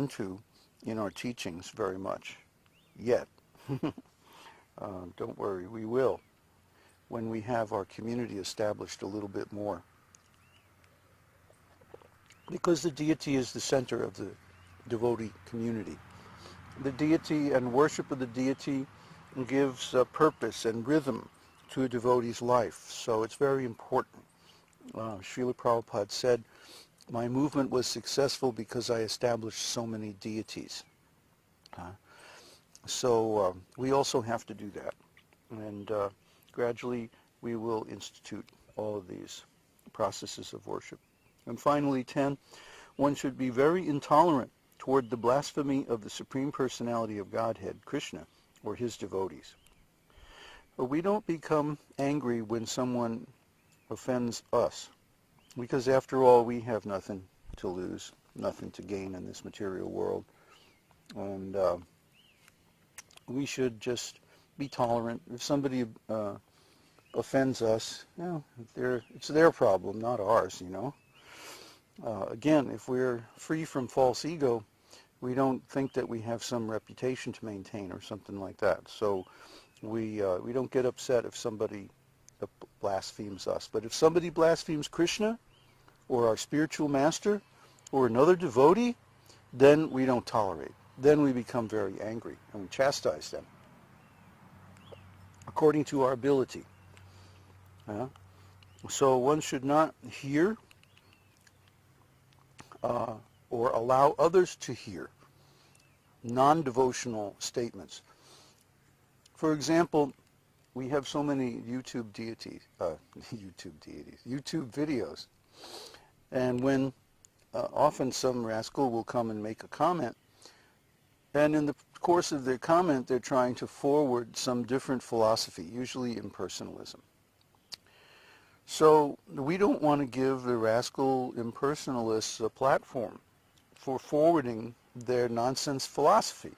to in our teachings very much yet. Don't worry, we will when we have our community established a little bit more. Because the deity is the center of the devotee community. The deity and worship of the deity gives purpose and rhythm to a devotee's life, so it's very important. Śrīla Prabhupada said, my movement was successful because I established so many deities. So we also have to do that. And gradually we will institute all of these processes of worship. And finally, 10, one should be very intolerant toward the blasphemy of the Supreme Personality of Godhead, Krishna, or his devotees. But we don't become angry when someone offends us, because after all, we have nothing to lose, nothing to gain in this material world. And we should just be tolerant. If somebody offends us, it's their problem, not ours, Again, if we're free from false ego, we don't think that we have some reputation to maintain or something like that. So we don't get upset if somebody blasphemes us. But if somebody blasphemes Krishna or our spiritual master or another devotee, then we don't tolerate. Then we become very angry and we chastise them according to our ability. So one should not hear or allow others to hear non-devotional statements. For example, we have so many YouTube videos, and when often some rascal will come and make a comment, and in the course of their comment they're trying to forward some different philosophy, usually impersonalism. So we don't want to give the rascal impersonalists a platform for forwarding their nonsense philosophy.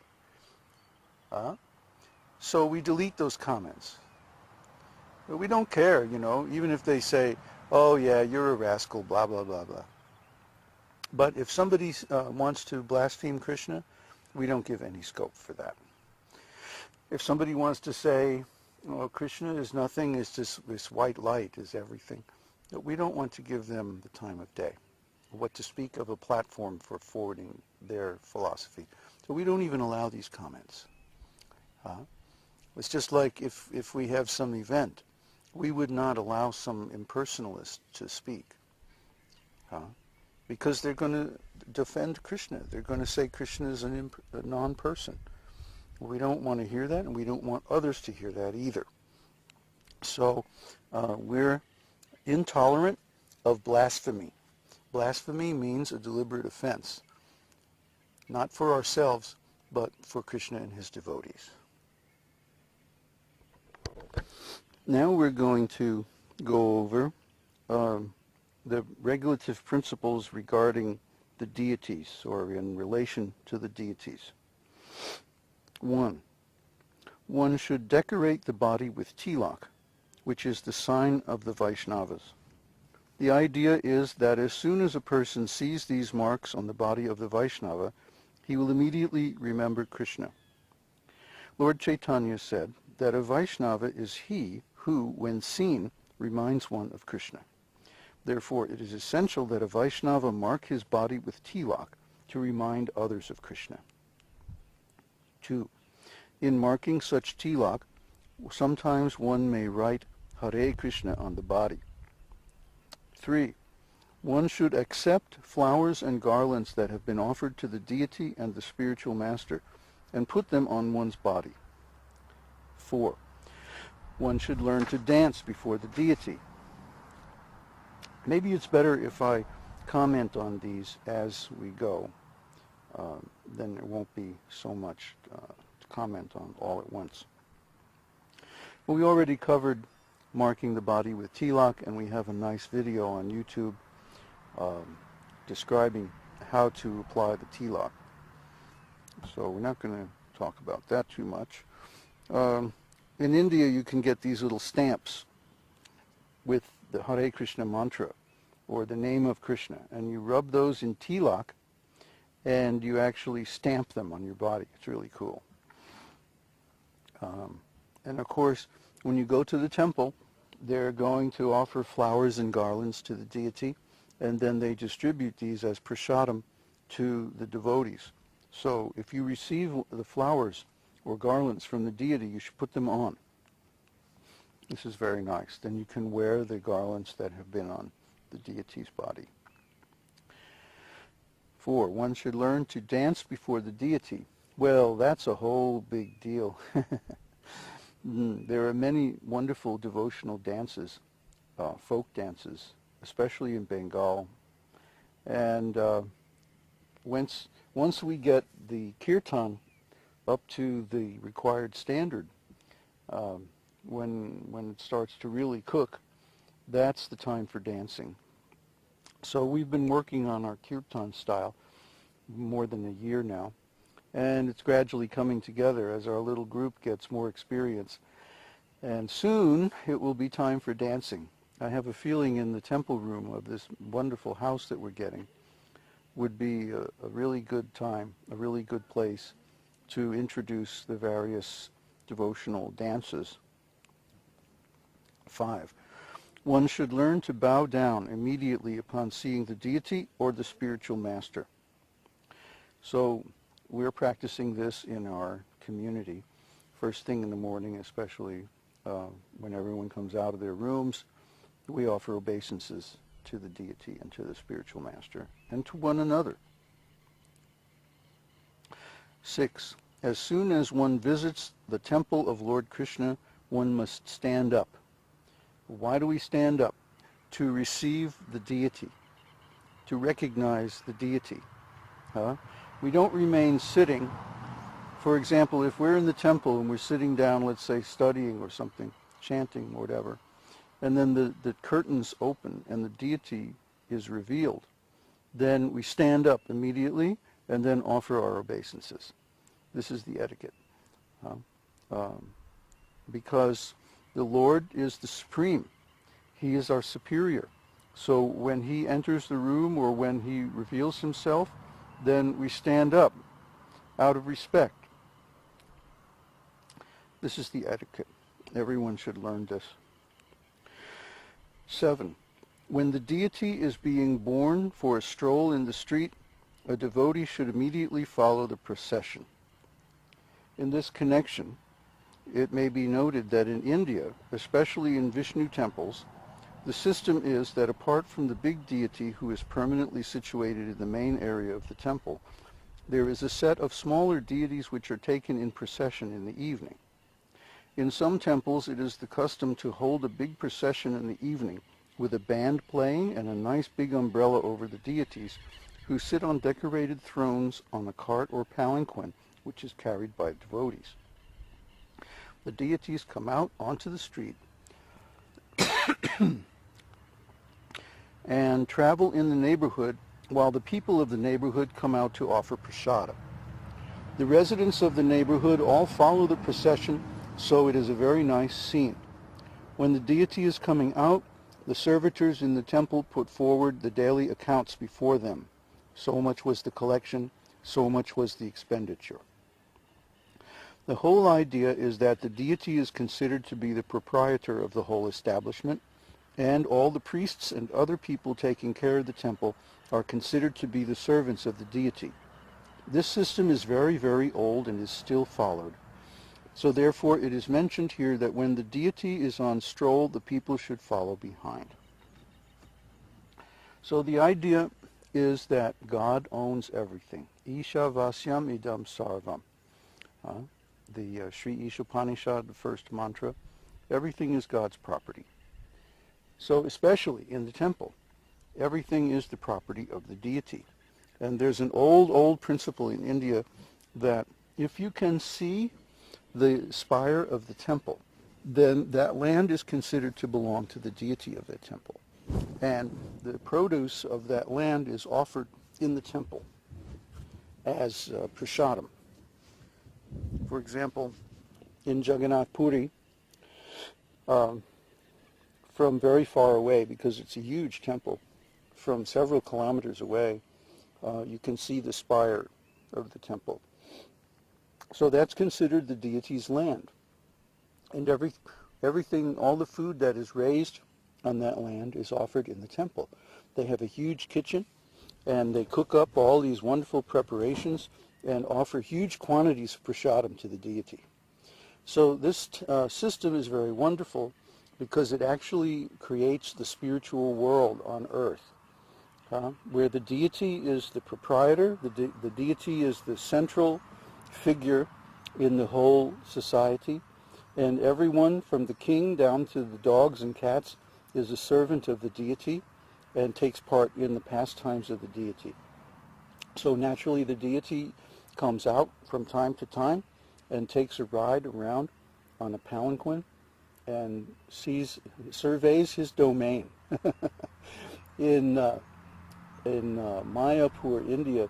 So we delete those comments. But we don't care, even if they say, oh yeah, you're a rascal, blah, blah, blah, blah. But if somebody wants to blaspheme Krishna, we don't give any scope for that. If somebody wants to say, oh, Krishna is nothing, it's just this white light is everything, but we don't want to give them the time of day. What to speak of a platform for forwarding their philosophy. So we don't even allow these comments. It's just like if we have some event, we would not allow some impersonalist to speak. Because they're going to defend Krishna. They're going to say Krishna is a non-person. We don't want to hear that, and we don't want others to hear that either. So we're intolerant of blasphemy. Blasphemy means a deliberate offense, not for ourselves, but for Krishna and his devotees. Now we're going to go over the regulative principles regarding the deities, or in relation to the deities. 1. One should decorate the body with tilak, which is the sign of the Vaiṣṇavas. The idea is that as soon as a person sees these marks on the body of the Vaiṣṇava, he will immediately remember Krishna. Lord Chaitanya said that a Vaiṣṇava is he who, when seen, reminds one of Krishna. Therefore, it is essential that a Vaiṣṇava mark his body with tilak to remind others of Krishna. 2. In marking such tilak, sometimes one may write Hare Krishna on the body. 3. One should accept flowers and garlands that have been offered to the deity and the spiritual master and put them on one's body. 4. One should learn to dance before the deity. Maybe it's better if I comment on these as we go. Then there won't be so much to comment on all at once. Well, we already covered marking the body with tilak, and we have a nice video on YouTube describing how to apply the tilak. So we're not going to talk about that too much. In India, you can get these little stamps with the Hare Krishna mantra, or the name of Krishna, and you rub those in tilak, and you actually stamp them on your body. It's really cool. And of course, when you go to the temple, they're going to offer flowers and garlands to the deity, and then they distribute these as prasadam to the devotees. So if you receive the flowers or garlands from the deity, you should put them on. This is very nice. Then you can wear the garlands that have been on the deity's body. 4, one should learn to dance before the deity. Well, that's a whole big deal. There are many wonderful devotional dances, folk dances, especially in Bengal. And once we get the kirtan up to the required standard, when it starts to really cook, that's the time for dancing. So we've been working on our kirtan style more than a year now, and it's gradually coming together as our little group gets more experience. And soon it will be time for dancing. I have a feeling in the temple room of this wonderful house that we're getting would be a really good time, a really good place to introduce the various devotional dances. 5, one should learn to bow down immediately upon seeing the deity or the spiritual master. So we're practicing this in our community, first thing in the morning, especially when everyone comes out of their rooms. We offer obeisances to the deity and to the spiritual master and to one another. 6, as soon as one visits the temple of Lord Krishna, one must stand up. Why do we stand up? To receive the deity, to recognize the deity. We don't remain sitting. For example, if we're in the temple and we're sitting down, let's say studying or something, chanting or whatever, and then the curtains open and the deity is revealed, then we stand up immediately and then offer our obeisances. This is the etiquette. Because the Lord is the supreme. He is our superior. So when he enters the room or when he reveals himself, then we stand up out of respect. This is the etiquette. Everyone should learn this. 7, when the deity is being borne for a stroll in the street, a devotee should immediately follow the procession. In this connection, it may be noted that in India, especially in Vishnu temples, the system is that apart from the big deity who is permanently situated in the main area of the temple, there is a set of smaller deities which are taken in procession in the evening. In some temples, it is the custom to hold a big procession in the evening with a band playing and a nice big umbrella over the deities, who sit on decorated thrones on a cart or palanquin, which is carried by devotees. The deities come out onto the street and travel in the neighborhood while the people of the neighborhood come out to offer prasada. The residents of the neighborhood all follow the procession, so it is a very nice scene. When the deity is coming out, the servitors in the temple put forward the daily accounts before them. So much was the collection, so much was the expenditure. The whole idea is that the deity is considered to be the proprietor of the whole establishment, and all the priests and other people taking care of the temple are considered to be the servants of the deity. This system is very, very old and is still followed. So therefore it is mentioned here that when the deity is on stroll, the people should follow behind. So the idea is that God owns everything. Isha vasyam idam sarvam. The Sri Ishopanishad, the first mantra, everything is God's property. So especially in the temple, everything is the property of the deity. And there's an old principle in India that if you can see the spire of the temple, then that land is considered to belong to the deity of that temple. And the produce of that land is offered in the temple as prasadam. For example, in Jagannath Puri, from very far away, because it's a huge temple, from several kilometers away, you can see the spire of the temple. So that's considered the deity's land. And everything, all the food that is raised on that land is offered in the temple. They have a huge kitchen, and they cook up all these wonderful preparations and offer huge quantities of prasadam to the deity. So this system is very wonderful because it actually creates the spiritual world on earth, where the deity is the proprietor, the deity is the central figure in the whole society, and everyone from the king down to the dogs and cats is a servant of the deity and takes part in the pastimes of the deity. So naturally the deity comes out from time to time and takes a ride around on a palanquin and surveys his domain. In Mayapur, India,